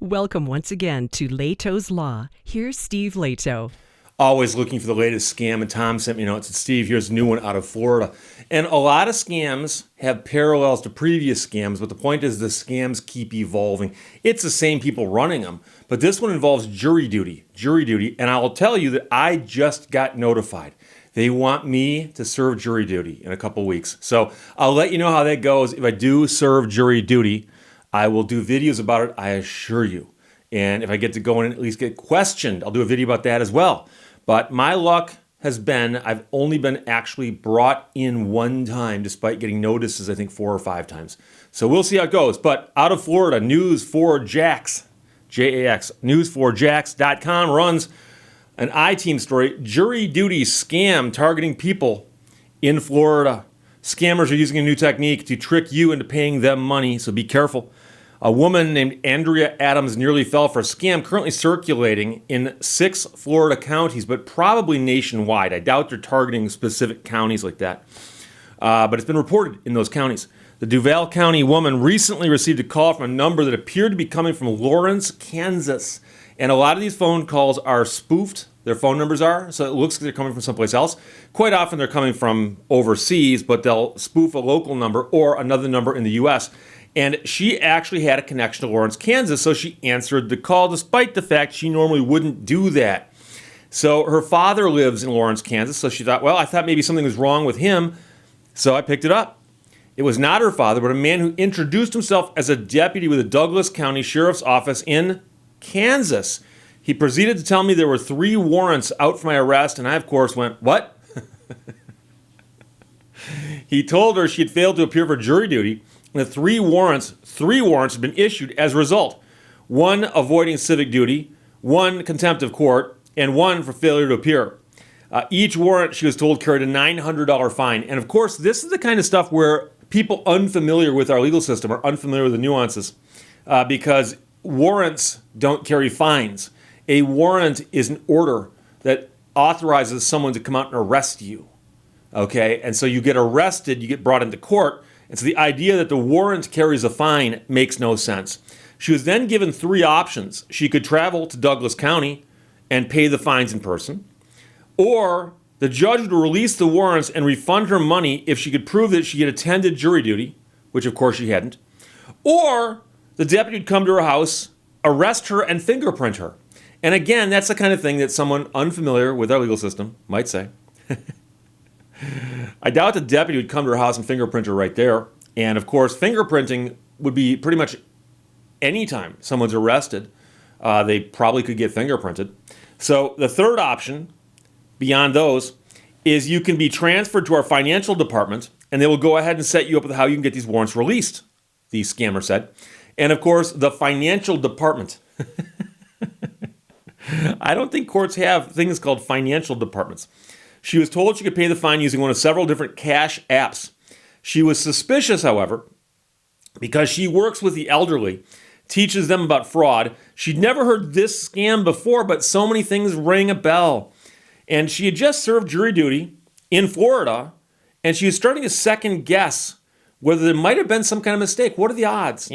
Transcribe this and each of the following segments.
Welcome once again to Lehto's Law. Here's Steve Lehto. Always looking for the latest scam, and Tom sent me notes. And Steve, here's a new one out of Florida. And a lot of scams have parallels to previous scams, but the point is the scams keep evolving. It's the same people running them, but this one involves jury duty. And I will tell you that I just got notified. They want me to serve jury duty in a couple weeks. So I'll let you know how that goes. If I do serve jury duty, I will do videos about it, I assure you. And if I get to go in and at least get questioned, I'll do a video about that as well. But my luck has been, I've only been actually brought in one time, despite getting notices, I think 4 or 5 times. So we'll see how it goes. But out of Florida, News4Jax, J-A-X, News4Jax.com runs an I-Team story, jury duty scam targeting people in Florida. Scammers are using a new technique to trick you into paying them money, so be careful. A woman named Andrea Adams nearly fell for a scam currently circulating in 6 Florida counties, but probably nationwide. I doubt they're targeting specific counties like that. But it's been reported in those counties. The Duval County woman recently received a call from a number that appeared to be coming from Lawrence, Kansas. And a lot of these phone calls are spoofed. Their phone numbers are, so it looks like they're coming from someplace else. Quite often they're coming from overseas, but they'll spoof a local number or another number in the U.S., and she actually had a connection to Lawrence, Kansas, so she answered the call, despite the fact she normally wouldn't do that. So her father lives in Lawrence, Kansas, so she thought, well, I thought maybe something was wrong with him, so I picked it up. It was not her father, but a man who introduced himself as a deputy with the Douglas County Sheriff's Office in Kansas. He proceeded to tell me there were 3 warrants out for my arrest, and I, of course, went, what? He told her she had failed to appear for jury duty. The 3 warrants have been issued as a result. 1 avoiding civic duty, 1 contempt of court, and 1 for failure to appear. Each warrant, she was told, carried a $900 fine. And of course, this is the kind of stuff where people unfamiliar with our legal system are unfamiliar with the nuances, because warrants don't carry fines. A warrant is an order that authorizes someone to come out and arrest you. Okay, and so you get arrested, you get brought into court. And so the idea that the warrant carries a fine makes no sense. She was then given 3 options. She could travel to Douglas County and pay the fines in person, or the judge would release the warrants and refund her money if she could prove that she had attended jury duty, which of course she hadn't, or the deputy would come to her house, arrest her, and fingerprint her. And again, that's the kind of thing that someone unfamiliar with our legal system might say. I doubt the deputy would come to her house and fingerprint her right there. And of course, fingerprinting would be pretty much any time someone's arrested. They probably could get fingerprinted. So the third option, beyond those, is you can be transferred to our financial department, and they will go ahead and set you up with how you can get these warrants released, the scammer said. And of course, the financial department. I don't think courts have things called financial departments. She was told she could pay the fine using one of several different cash apps. She was suspicious, however, because she works with the elderly, teaches them about fraud. She'd never heard this scam before, but so many things rang a bell. And she had just served jury duty in Florida, and she was starting to second guess whether there might have been some kind of mistake. What are the odds,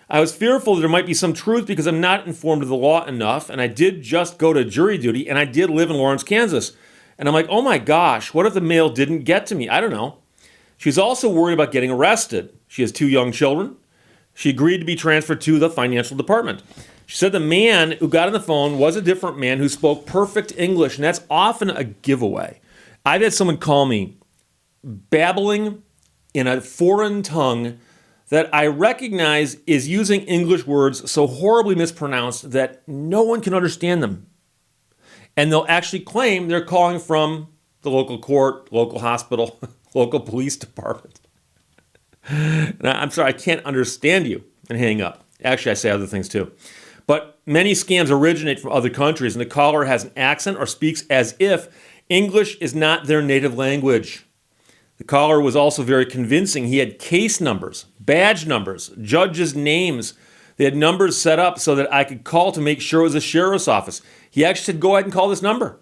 I was fearful that there might be some truth because I'm not informed of the law enough, and I did just go to jury duty, and I did live in Lawrence, Kansas. And I'm like, oh my gosh, what if the mail didn't get to me? I don't know. She's also worried about getting arrested. She has 2 young children. She agreed to be transferred to the financial department. She said the man who got on the phone was a different man who spoke perfect English, and that's often a giveaway. I've had someone call me babbling in a foreign tongue that I recognize is using English words so horribly mispronounced that no one can understand them. And they'll actually claim they're calling from the local court, local hospital, local police department. I'm sorry, I can't understand you, and hang up. Actually, I say other things too. But many scams originate from other countries, and the caller has an accent or speaks as if English is not their native language. The caller was also very convincing. He had case numbers, badge numbers, judges' names. They had numbers set up so that I could call to make sure it was a sheriff's office. He actually said, go ahead and call this number.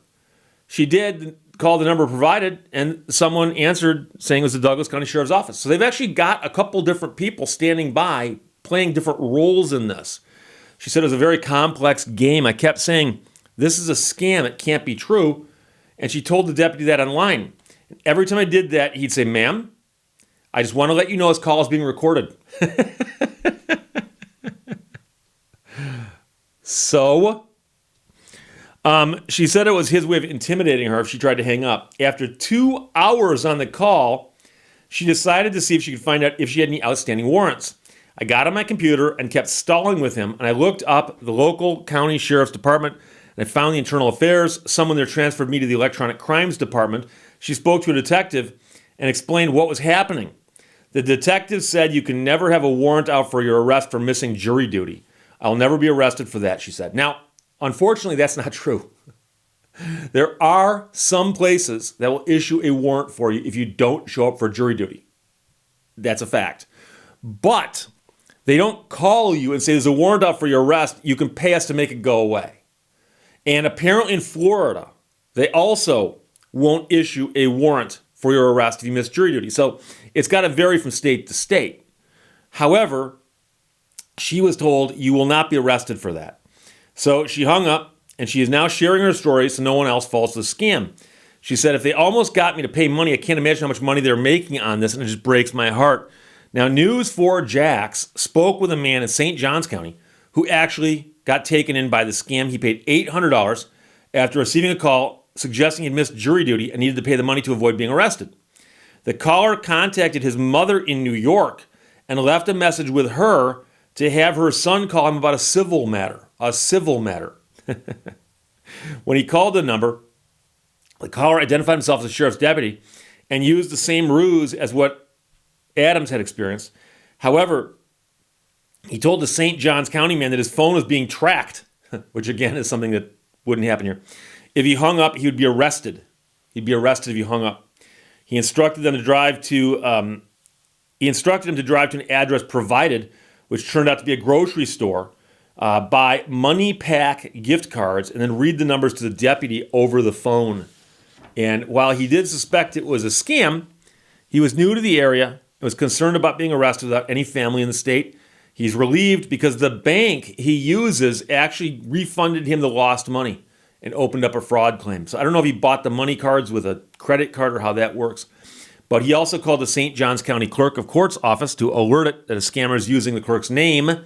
She did call the number provided, and someone answered saying it was the Douglas County Sheriff's Office. So they've actually got a couple different people standing by playing different roles in this. She said it was a very complex game. I kept saying, this is a scam. It can't be true. And she told the deputy that online. And every time I did that, he'd say, ma'am, I just want to let you know this call is being recorded. So, she said it was his way of intimidating her if she tried to hang up. After 2 hours on the call, she decided to see if she could find out if she had any outstanding warrants. I got on my computer and kept stalling with him, and I looked up the local county sheriff's department, and I found the internal affairs. Someone there transferred me to the electronic crimes department. She spoke to a detective and explained what was happening. The detective said you can never have a warrant out for your arrest for missing jury duty. I'll never be arrested for that, she said. Now, unfortunately, that's not true. There are some places that will issue a warrant for you if you don't show up for jury duty. That's a fact. But they don't call you and say there's a warrant out for your arrest. You can pay us to make it go away. And apparently in Florida, they also won't issue a warrant for your arrest if you miss jury duty. So it's got to vary from state to state. However, she was told you will not be arrested for that. So she hung up, and she is now sharing her story so no one else falls to the scam. She said, if they almost got me to pay money, I can't imagine how much money they're making on this, and it just breaks my heart. Now, News 4 Jax spoke with a man in St. Johns County who actually got taken in by the scam. He paid $800 after receiving a call suggesting he'd missed jury duty and needed to pay the money to avoid being arrested. The caller contacted his mother in New York and left a message with her to have her son call him about a civil matter. When he called the number, the caller identified himself as a sheriff's deputy and used the same ruse as what Adams had experienced. However, he told the St. Johns County man that his phone was being tracked, which again is something that wouldn't happen here. If he hung up, he would be arrested. He'd be arrested if he hung up. He instructed him to drive to an address provided, which turned out to be a grocery store, buy money pack gift cards, and then read the numbers to the deputy over the phone. And while he did suspect it was a scam, he was new to the area and was concerned about being arrested without any family in the state. He's relieved because the bank he uses actually refunded him the lost money and opened up a fraud claim. So I don't know if he bought the money cards with a credit card or how that works. But he also called the St. Johns County Clerk of Court's office to alert it that a scammer is using the clerk's name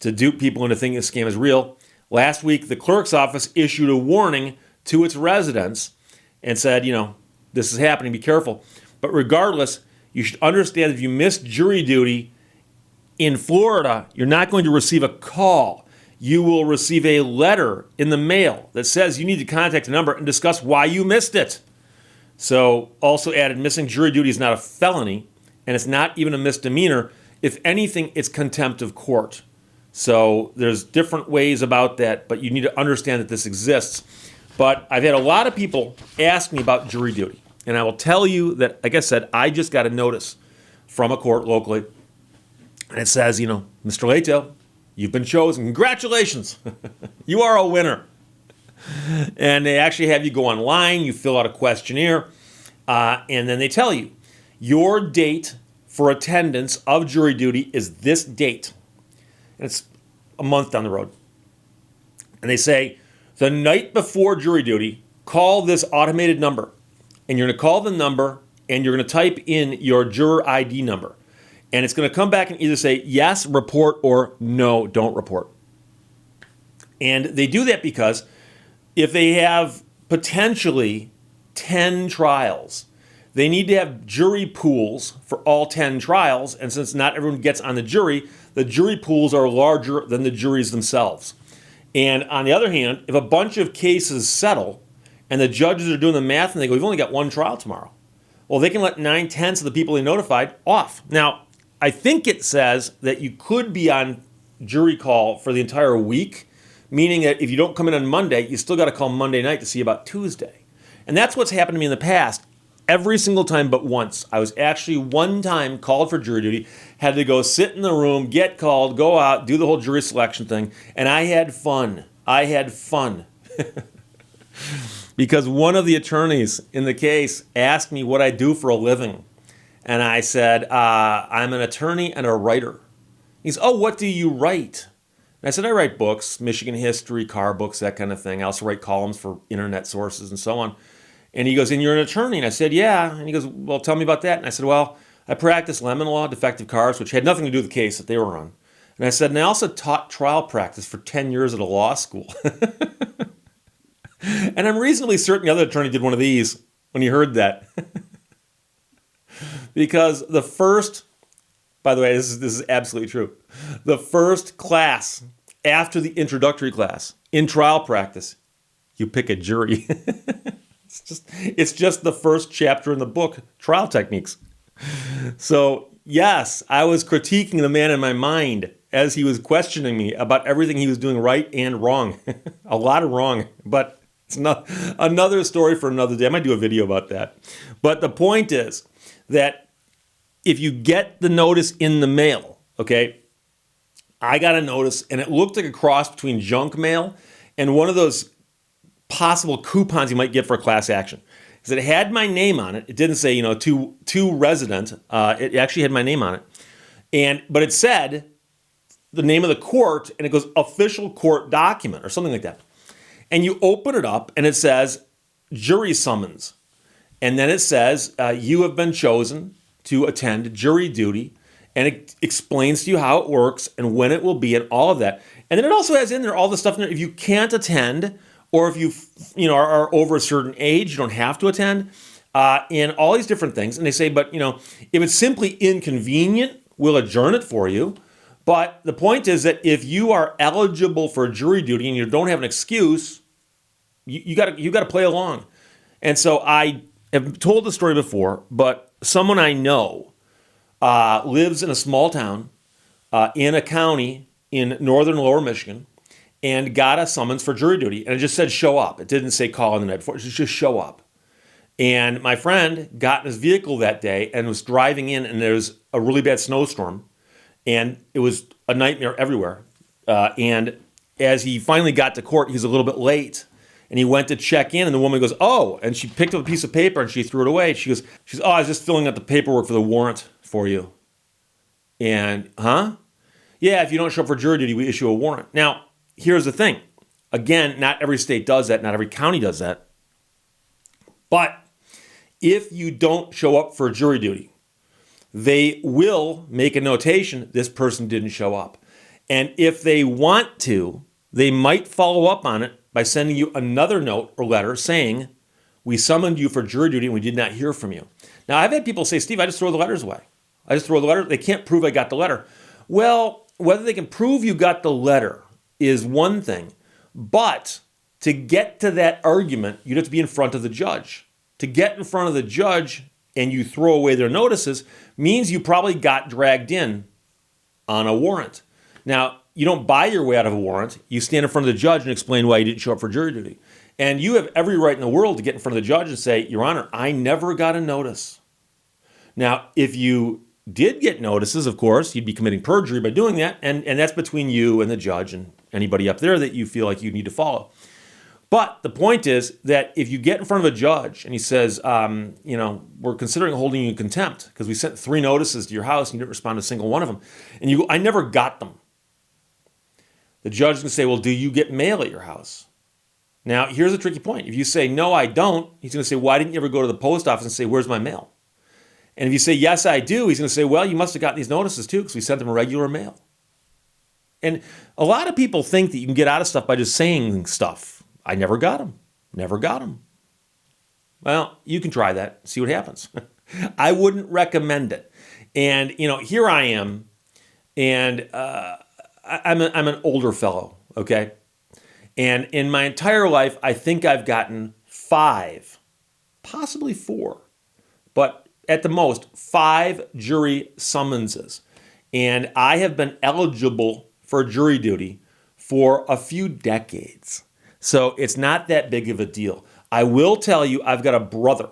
to dupe people into thinking the scam is real. Last week, the clerk's office issued a warning to its residents and said, this is happening, be careful. But regardless, you should understand if you miss jury duty in Florida, you're not going to receive a call. You will receive a letter in the mail that says you need to contact a number and discuss why you missed it. So also added, missing jury duty is not a felony, and it's not even a misdemeanor. If anything, it's contempt of court. So there's different ways about that, but you need to understand that this exists. But I've had a lot of people ask me about jury duty, and I will tell you that, like I said, I just got a notice from a court locally, and it says, Mr. Lehto, you've been chosen. Congratulations. You are a winner. And they actually have you go online, you fill out a questionnaire, and then they tell you, your date for attendance of jury duty is this date. And it's a month down the road. And they say, the night before jury duty, call this automated number. And you're going to call the number, and you're going to type in your juror ID number. And it's going to come back and either say, yes, report, or no, don't report. And they do that because if they have potentially 10 trials, they need to have jury pools for all 10 trials. And since not everyone gets on the jury pools are larger than the juries themselves. And on the other hand, if a bunch of cases settle and the judges are doing the math and they go, we've only got one trial tomorrow, well, they can let 9/10 of the people they notified off. Now, I think it says that you could be on jury call for the entire week, meaning that if you don't come in on Monday, you still got to call Monday night to see about Tuesday. And that's what's happened to me in the past. Every single time but once. I was actually one time called for jury duty, had to go sit in the room, get called, go out, do the whole jury selection thing, and I had fun. Because one of the attorneys in the case asked me what I do for a living. And I said, I'm an attorney and a writer. He said, oh, what do you write? And I said, I write books, Michigan history, car books, that kind of thing. I also write columns for internet sources and so on. And he goes, and you're an attorney? And I said, yeah. And he goes, well, tell me about that. And I said, well, I practiced lemon law, defective cars, which had nothing to do with the case that they were on. And I said, and I also taught trial practice for 10 years at a law school. And I'm reasonably certain the other attorney did one of these when he heard that. Because the first, by the way, this is absolutely true. The first class after the introductory class in trial practice, you pick a jury. It's just the first chapter in the book, Trial Techniques. So, yes, I was critiquing the man in my mind as he was questioning me about everything he was doing right and wrong. A lot of wrong, but it's not another story for another day. I might do a video about that. But the point is that if you get the notice in the mail, okay, I got a notice and it looked like a cross between junk mail and one of those possible coupons you might get for a class action. Because it had my name on it. It didn't say, to resident. It actually had my name on it. But it said the name of the court, and it goes official court document or something like that. And you open it up and it says jury summons. And then it says you have been chosen to attend jury duty, and it explains to you how it works and when it will be and all of that. And then it also has in there all the stuff in there. If you can't attend, or if you are over a certain age, you don't have to attend, and all these different things. And they say, but if it's simply inconvenient, we'll adjourn it for you. But the point is that if you are eligible for jury duty and you don't have an excuse, you got to play along. And so I have told the story before, but someone I know lives in a small town in a county in northern lower Michigan and got a summons for jury duty. And it just said show up. It didn't say call in the night before. It just show up. And my friend got in his vehicle that day and was driving in, and there was a really bad snowstorm. And it was a nightmare everywhere. And as he finally got to court, he was a little bit late. And he went to check in, and the woman goes, oh, and she picked up a piece of paper and she threw it away. She's oh, I was just filling out the paperwork for the warrant for you. And, yeah, if you don't show up for jury duty, we issue a warrant. Now, here's the thing. Again, not every state does that. Not every county does that. But if you don't show up for jury duty, they will make a notation, this person didn't show up. And if they want to, they might follow up on it by sending you another note or letter saying, we summoned you for jury duty and we did not hear from you. Now, I've had people say, Steve, I just throw the letters away. I just throw the letter. They can't prove I got the letter. Well, whether they can prove you got the letter is one thing. But to get to that argument, you'd have to be in front of the judge. To get in front of the judge and you throw away their notices means you probably got dragged in on a warrant. Now, you don't buy your way out of a warrant. You stand in front of the judge and explain why you didn't show up for jury duty. And you have every right in the world to get in front of the judge and say, Your Honor, I never got a notice. Now, if you did get notices, of course, you'd be committing perjury by doing that. And that's between you and the judge and anybody up there that you feel like you need to follow. But the point is that if you get in front of a judge and he says, we're considering holding you in contempt because we sent 3 notices to your house and you didn't respond to a single one of them. And you go, I never got them. The judge is going to say, well, do you get mail at your house? Now, here's a tricky point. If you say, no, I don't, he's going to say, why didn't you ever go to the post office and say, where's my mail? And if you say, yes, I do, he's going to say, well, you must have gotten these notices too because we sent them regular mail. And a lot of people think that you can get out of stuff by just saying stuff. I never got them. Never got them. Well, you can try that. See what happens. I wouldn't recommend it. And, here I am, and I'm an older fellow, okay? And in my entire life, I think I've gotten 5, possibly 4, but at the most 5 jury summonses. And I have been eligible for jury duty for a few decades. So it's not that big of a deal. I will tell you, I've got a brother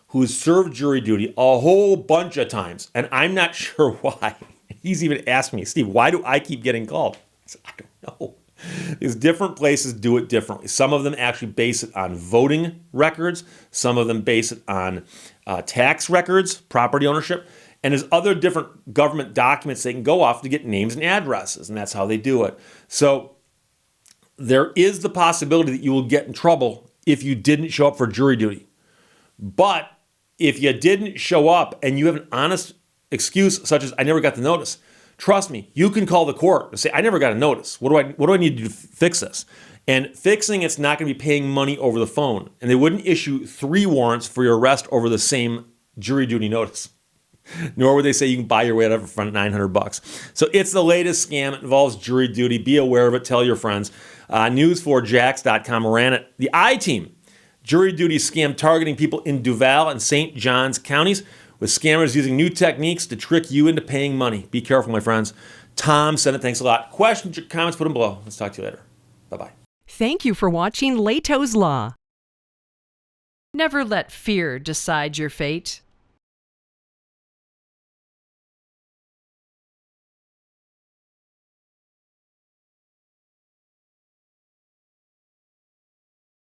who's served jury duty a whole bunch of times, and I'm not sure why. He's even asked me, Steve, why do I keep getting called? I said, I don't know. Because different places do it differently. Some of them actually base it on voting records. Some of them base it on tax records, property ownership. And there's other different government documents they can go off to get names and addresses, and that's how they do it. So there is the possibility that you will get in trouble if you didn't show up for jury duty. But if you didn't show up and you have an honest excuse, such as I never got the notice, trust me, you can call the court and say, I never got a notice. What do I need to do to fix this? And fixing it's not going to be paying money over the phone. And they wouldn't issue 3 warrants for your arrest over the same jury duty notice. Nor would they say you can buy your way out of it for $900. So it's the latest scam. It involves jury duty. Be aware of it. Tell your friends. News4jax.com ran it. The I-Team, jury duty scam targeting people in Duval and St. Johns counties, with scammers using new techniques to trick you into paying money. Be careful, my friends. Tom said it. Thanks a lot. Questions or comments, put them below. Let's talk to you later. Bye-bye. Thank you for watching Lehto's Law. Never let fear decide your fate.